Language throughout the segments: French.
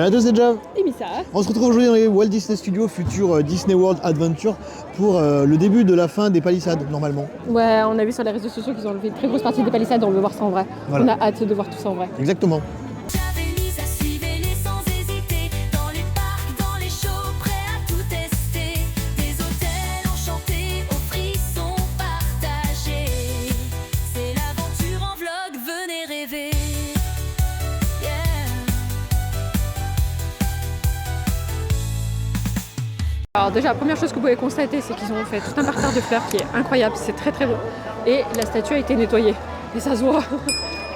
Salut à tous, c'est Jav. Et Missa. On se retrouve aujourd'hui dans les Walt Disney Studios, futur Disney World Adventure, pour le début de la fin des palissades, normalement. Ouais, on a vu sur les réseaux sociaux qu'ils ont enlevé une très grosse partie des palissades, on veut voir ça en vrai. Voilà. On a hâte de voir tout ça en vrai. Exactement. Alors déjà, la première chose que vous pouvez constater, c'est qu'ils ont fait tout un parterre de fleurs qui est incroyable, c'est très très beau. Et la statue a été nettoyée. Et ça se voit,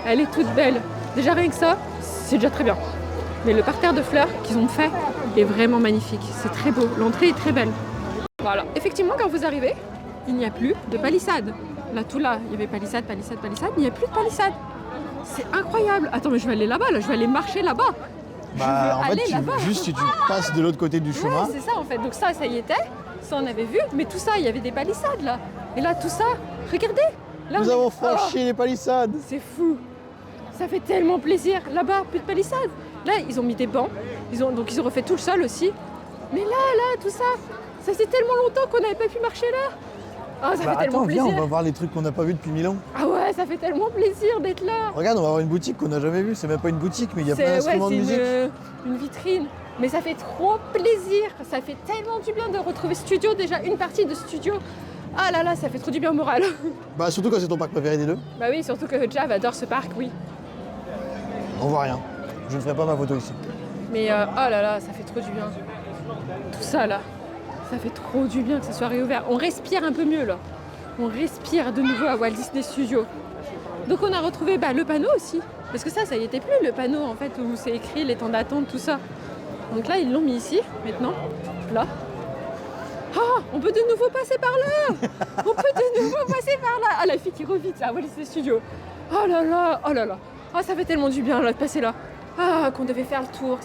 elle est toute belle. Déjà rien que ça, c'est déjà très bien. Mais le parterre de fleurs qu'ils ont fait est vraiment magnifique. C'est très beau, l'entrée est très belle. Voilà, effectivement quand vous arrivez, il n'y a plus de palissade. Là, tout là, il y avait palissade, palissade, palissade, il n'y a plus de palissade. C'est incroyable. Attends, mais je vais aller là-bas, là, je vais aller marcher là-bas. Bah, en fait, juste tu passes de l'autre côté du chemin. Ouais, c'est ça en fait. Donc ça y était. Ça on avait vu. Mais tout ça, il y avait des palissades là. Et là, tout ça, regardez. Là, Nous avons franchi les palissades. C'est fou. Ça fait tellement plaisir. Là-bas, plus de palissades. Là, ils ont mis des bancs. Donc ils ont refait tout le sol aussi. Mais là, tout ça, ça faisait tellement longtemps qu'on n'avait pas pu marcher là. Ah, ça fait tellement plaisir. Viens, on va voir les trucs qu'on n'a pas vus depuis 1000 ans. Ah ouais, ça fait tellement plaisir d'être là. Regarde, on va voir une boutique qu'on n'a jamais vue. C'est même pas une boutique, mais il y a plein d'instruments de musique. Une vitrine. Mais ça fait trop plaisir. Ça fait tellement du bien de retrouver Studio, déjà une partie de Studio. Ah là là, ça fait trop du bien au moral. Bah surtout quand c'est ton parc préféré des deux. Bah oui, surtout que Jav adore ce parc, oui. On voit rien. Je ne ferai pas ma photo ici. Mais oh là là, ça fait trop du bien. Tout ça là. Ça fait trop du bien que ça soit réouvert. On respire un peu mieux là. On respire de nouveau à Walt Disney Studios. Donc on a retrouvé le panneau aussi. Parce que ça y était plus le panneau en fait où c'est écrit les temps d'attente, tout ça. Donc là ils l'ont mis ici, maintenant. Là. Ah, on peut de nouveau passer par là. On peut de nouveau passer par là. Ah, la fille qui revite là, Walt Disney Studios. Oh là là, oh là là. Ah, ça fait tellement du bien là de passer là. Ah, qu'on devait faire le tour,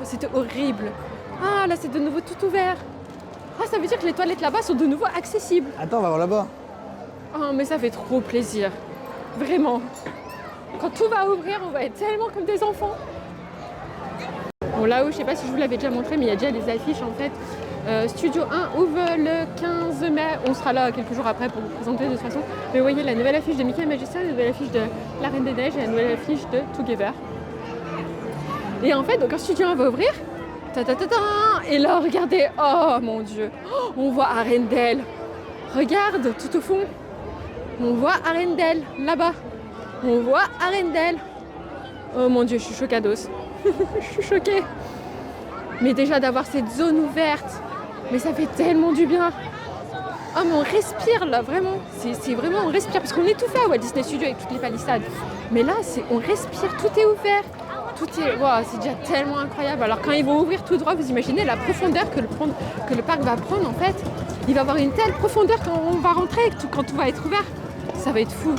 c'était horrible. Ah, là c'est de nouveau tout ouvert. Ah, ça veut dire que les toilettes là-bas sont de nouveau accessibles. Attends, on va voir là-bas. Oh, mais ça fait trop plaisir. Vraiment. Quand tout va ouvrir, on va être tellement comme des enfants. Bon, là-haut, je sais pas si je vous l'avais déjà montré, mais il y a déjà des affiches en fait. Studio 1 ouvre le 15 mai. On sera là quelques jours après pour vous présenter de toute façon. Mais vous voyez la nouvelle affiche de Mickey Magician, la nouvelle affiche de La Reine des Neiges et la nouvelle affiche de Together. Et en fait, donc quand Studio 1 va ouvrir, et là, regardez, oh mon Dieu, on voit Arendelle. Regarde, tout au fond, on voit Arendelle, là-bas. On voit Arendelle. Oh mon Dieu, je suis chocados. Je suis choquée. Mais déjà d'avoir cette zone ouverte, mais ça fait tellement du bien. Oh mais on respire là, vraiment. C'est vraiment, on respire, parce qu'on étouffait à Walt Disney Studios avec toutes les palissades. Mais là, on respire, tout est ouvert. C'est déjà tellement incroyable. Alors quand ils vont ouvrir tout droit, vous imaginez la profondeur que le parc va prendre en fait. Il va avoir une telle profondeur quand on va rentrer, quand tout va être ouvert. Ça va être fou.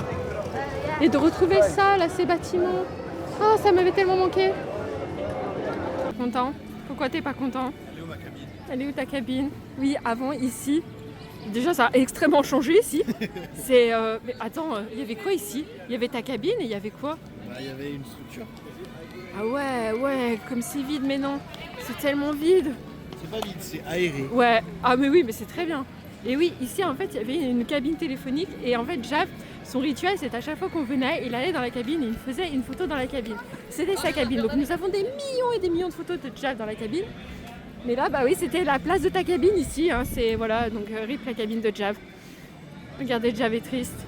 Et de retrouver ça, là, ces bâtiments. Oh, ça m'avait tellement manqué. Content? Pourquoi t'es pas content? Elle est où ma cabine? Elle est où ta cabine? Oui, avant, ici. Déjà, ça a extrêmement changé ici. Mais attends, il y avait quoi ici? Il y avait ta cabine et il y avait quoi? Il y avait une structure. Ah ouais, comme c'est vide, mais non, c'est tellement vide. C'est pas vide, c'est aéré. Ouais, ah mais oui, mais c'est très bien. Et oui, ici en fait, il y avait une cabine téléphonique et en fait, Jav, son rituel, c'est à chaque fois qu'on venait, il allait dans la cabine et il faisait une photo dans la cabine. C'était sa cabine, donc nous avons des millions et des millions de photos de Jav dans la cabine. Mais là, bah oui, c'était la place de ta cabine ici, hein. C'est, voilà, donc rip la cabine de Jav. Regardez, Jav est triste.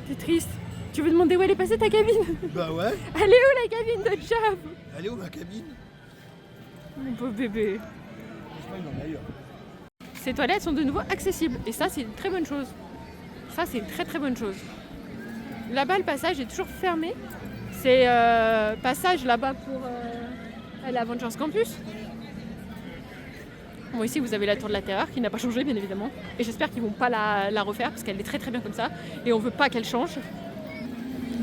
T'es triste? Tu veux demander où elle est passée ta cabine? Bah ouais. Elle est où la cabine de Jav? Elle est où ma cabine? Mon pauvre bébé. Je sais pas, ailleurs. Ces toilettes sont de nouveau accessibles et ça c'est une très bonne chose. Ça c'est une très très bonne chose. Là-bas le passage est toujours fermé. C'est passage là-bas pour aller à Avengers Campus. Bon, ici vous avez la tour de la terreur qui n'a pas changé bien évidemment. Et j'espère qu'ils vont pas la refaire parce qu'elle est très très bien comme ça. Et on veut pas qu'elle change.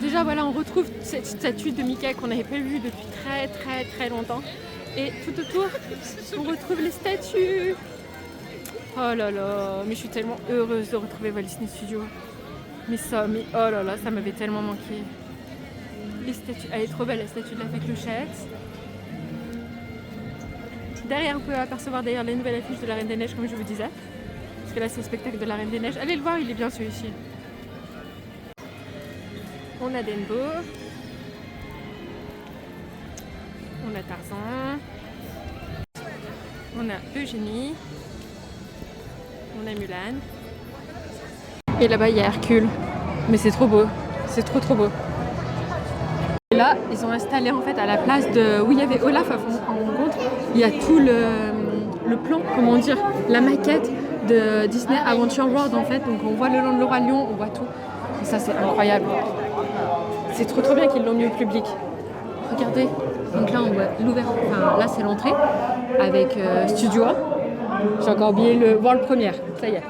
Déjà voilà, on retrouve cette statue de Mickey qu'on n'avait pas vue depuis très très très longtemps. Et tout autour, on retrouve les statues. Oh là là, mais je suis tellement heureuse de retrouver Walt Disney Studios. Mais oh là là, ça m'avait tellement manqué. Les statues, elle est trop belle la statue de la fée Clochette. derrière, on peut apercevoir d'ailleurs les nouvelles affiches de la Reine des Neiges, comme je vous disais. Parce que là, c'est le spectacle de la Reine des Neiges. Allez le voir, il est bien celui-ci. On a Denbo. On a Tarzan. On a Eugénie. On a Mulan. Et là-bas, il y a Hercule. Mais c'est trop beau. C'est trop trop beau. Et là, ils ont installé en fait à la place de où il y avait Olaf en rencontre, il y a tout le plan, comment dire, la maquette de Disney Adventure World en fait. Donc on voit le long de le Roi Lion, on voit tout. Et ça c'est incroyable. C'est trop trop bien qu'ils l'ont mis au public. Regardez. Donc là on voit l'ouverture, enfin là c'est l'entrée avec Studio 1. J'ai encore oublié voir le premier. Ça y est.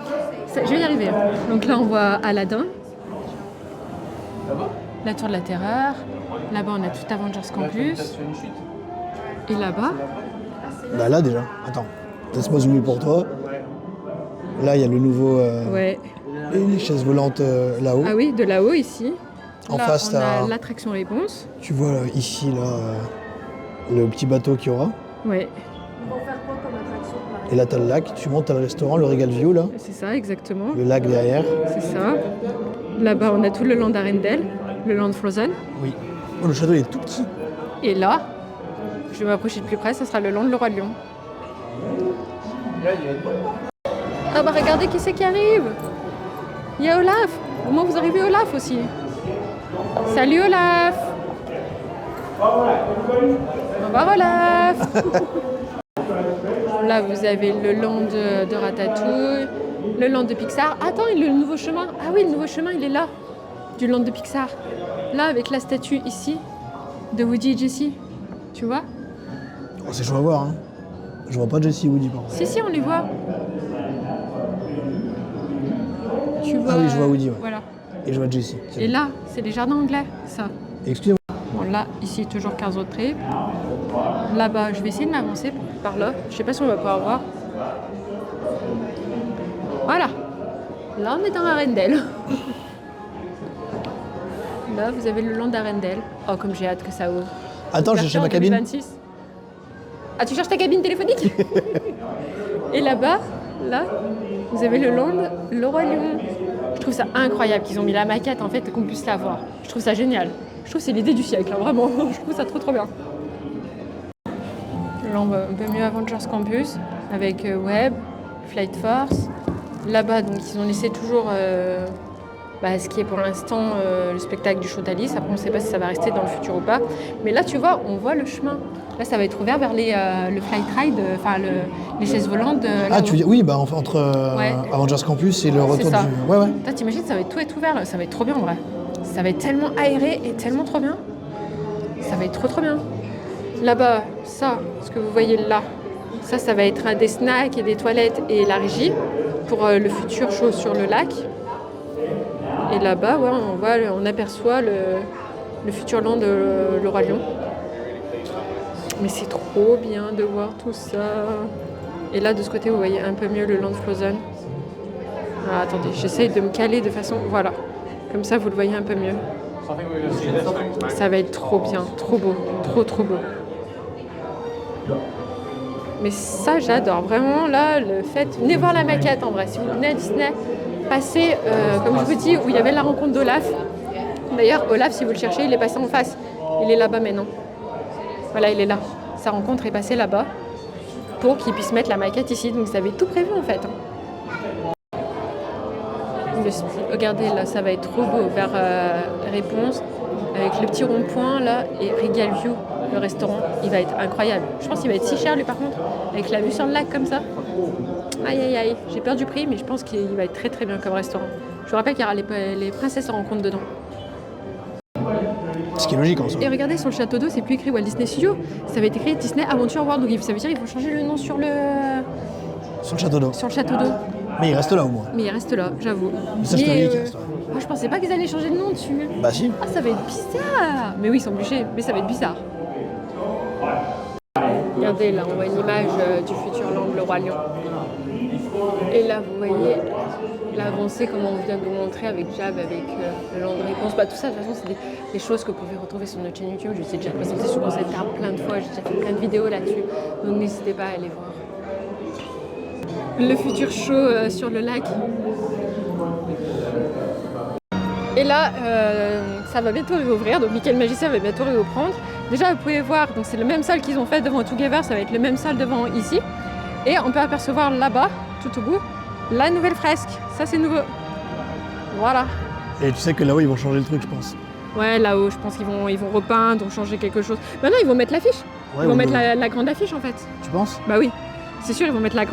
Je vais y arriver. Donc là on voit Aladdin. La Tour de la Terreur. Là-bas, on a tout Avengers Campus. Et là-bas... Bah là, déjà. Attends. Laisse-moi zoomer pour toi. Là, il y a le nouveau... ouais. Les chaises volantes là-haut. Ah oui, de là-haut, ici. En là, face, on a l'attraction Réponse. Tu vois ici, là, le petit bateau qu'il y aura. Ouais. Et là, t'as le lac. Tu montes, t'as le restaurant, le Regal View, là. C'est ça, exactement. Le lac derrière. C'est ça. Là-bas, on a tout le land Arendelle, le land Frozen. Oui. Oh, le château il est tout petit. Et là, je vais m'approcher de plus près, ça sera le land le Roi Lion. Ah bah regardez qui c'est qui arrive. Il y a Olaf. Au moins vous arrivez Olaf aussi. Salut Olaf. Au revoir Olaf. Là vous avez le land de Ratatouille, le land de Pixar. Attends, le nouveau chemin. Ah oui, le nouveau chemin il est là. Du land de Pixar. Là avec la statue ici de Woody et Jessie. Tu vois? Oh, c'est chaud à voir. Hein. Je vois pas Jessie et Woody par contre. Si, on les voit. Tu vois... Ah oui, je vois Woody, ouais. Voilà. Et je vois Jessie. Et là, c'est les jardins anglais, ça. Excusez-moi. Bon, là, ici, toujours 15 autres tripes. Là-bas, je vais essayer de m'avancer par là. Je sais pas si on va pouvoir voir. Voilà. Là, on est dans Arendelle. Là, vous avez le long d'Arendelle. Oh, comme j'ai hâte que ça ouvre. Attends, j'ai cherché ma cabine. 2026. Ah, tu cherches ta cabine téléphonique? Et là-bas, là, vous avez le land, le Roi Lion. Je trouve ça incroyable qu'ils ont mis la maquette, en fait, qu'on puisse la voir. Je trouve ça génial. Je trouve que c'est l'idée du siècle, hein, vraiment. Je trouve ça trop, trop bien. Là, on va un peu mieux Avengers Campus, avec Web, Flight Force. Là-bas, donc, ils ont laissé toujours... ce qui est pour l'instant le spectacle du show d'Alice. Après, on ne sait pas si ça va rester dans le futur ou pas. Mais là, tu vois, on voit le chemin. Là, ça va être ouvert vers le flight ride, les chaises volantes. Ah, tu veux dire, oui, bah, entre Avengers Campus et le retour ça. du... Ouais, ouais. Toi, t'imagines, ça va tout être ouvert. Là. Ça va être trop bien, en vrai. Ça va être tellement aéré et tellement trop bien. Ça va être trop, trop bien. Là-bas, ça, ce que vous voyez là, ça va être des snacks et des toilettes et la régie pour le futur show sur le lac. Et là-bas, ouais, on aperçoit le futur land de le Roi Lion. Mais c'est trop bien de voir tout ça. Et là, de ce côté, vous voyez un peu mieux le land Frozen. Ah, attendez, j'essaye de me caler de façon... Voilà. Comme ça, vous le voyez un peu mieux. Ça va être trop bien, trop beau, trop, trop beau. Mais ça, j'adore. Vraiment, là, le fait... Venez voir la maquette, en vrai. Si vous venez à Disney... Passé, comme je vous dis, où il y avait la rencontre d'Olaf. D'ailleurs, Olaf, si vous le cherchez, il est passé en face. Il est là-bas maintenant. Voilà, il est là. Sa rencontre est passée là-bas pour qu'il puisse mettre la maquette ici. Donc, ça avait tout prévu en fait. Regardez, là, ça va être trop beau vers Réponse. Avec le petit rond-point là et Regal View, le restaurant, il va être incroyable. Je pense qu'il va être si cher lui par contre, avec la vue sur le lac comme ça. Aïe aïe aïe, j'ai peur du prix mais je pense qu'il va être très très bien comme restaurant. Je vous rappelle qu'il y aura les princesses en rencontre dedans. Ce qui est logique en soi. Et regardez sur le château d'eau, c'est plus écrit Walt Disney Studio, ça va être écrit Disney Adventure World, donc ça veut dire qu'il faut changer le nom sur le château d'eau. Sur le château d'eau. Mais il reste là au moins. Mais il reste là, j'avoue. Mais ça je te dis qu'il reste là. Moi je pensais pas qu'ils allaient changer de nom dessus. Bah si. Ah ça va être bizarre. Mais oui ils sont bûchés, mais ça va être bizarre. Regardez là, on voit une image du futur land le Roi Lion. Et là vous voyez l'avancée, comme on vient de vous montrer avec Jab, avec le long de réponse. Bah, tout ça, de toute façon, c'est des choses que vous pouvez retrouver sur notre chaîne YouTube. Je vous ai déjà présenté sur Concept Art plein de fois. J'ai déjà fait plein de vidéos là-dessus. Donc n'hésitez pas à aller voir. Le futur show sur le lac. Et là, ça va bientôt réouvrir. Donc Michael Magicien va bientôt réouvrir. Déjà, vous pouvez voir, donc c'est le même salle qu'ils ont fait devant Together. Ça va être le même salle devant ici. Et on peut apercevoir là-bas, tout au bout, la nouvelle fresque. Ça, c'est nouveau. Voilà. Et tu sais que là-haut, ils vont changer le truc, je pense. Ouais, là-haut, je pense qu'ils vont repeindre ou changer quelque chose. Maintenant, ils vont mettre l'affiche. Ouais, Ils vont mettre la grande affiche, en fait. Tu penses? Bah oui, c'est sûr, ils vont mettre la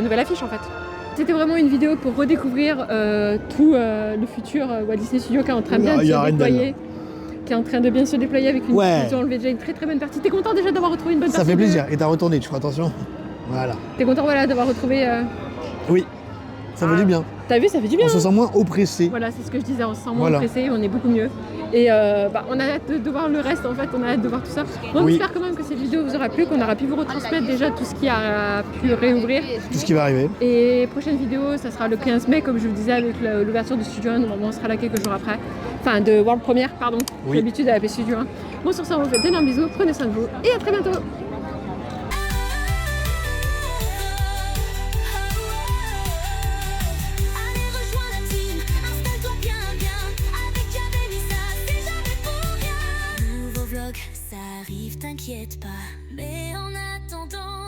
nouvelle affiche, en fait. C'était vraiment une vidéo pour redécouvrir tout le futur Walt Disney Studio qui est en train de bien se déployer. Qui est en train de bien se déployer avec une... Ils ont enlevé déjà une très très bonne partie. T'es content déjà d'avoir retrouvé une bonne partie? Ça fait plaisir. Et t'as retourné, tu feras attention. Voilà. T'es content, voilà, d'avoir retrouvé... Oui, ça fait du bien. T'as vu, ça fait du bien. On se sent moins oppressé. Voilà, c'est ce que je disais, on se sent moins oppressé, on est beaucoup mieux. Et on a hâte de voir le reste, en fait, on a hâte de voir tout ça. Bon, j'espère quand même que cette vidéo vous aura plu, qu'on aura pu vous retransmettre déjà tout ce qui a pu réouvrir. Tout ce qui va arriver. Et prochaine vidéo, ça sera le 15 mai, comme je vous le disais, avec l'ouverture de Studio 1. Normalement, on sera là quelques jours après. Enfin, de World Premiere, pardon. J'ai l'habitude à l'appeler Studio 1. Bon, sur ça, on vous fait d'énormes bisous, prenez soin de vous, et à très bientôt. Ça arrive, t'inquiète pas. Mais en attendant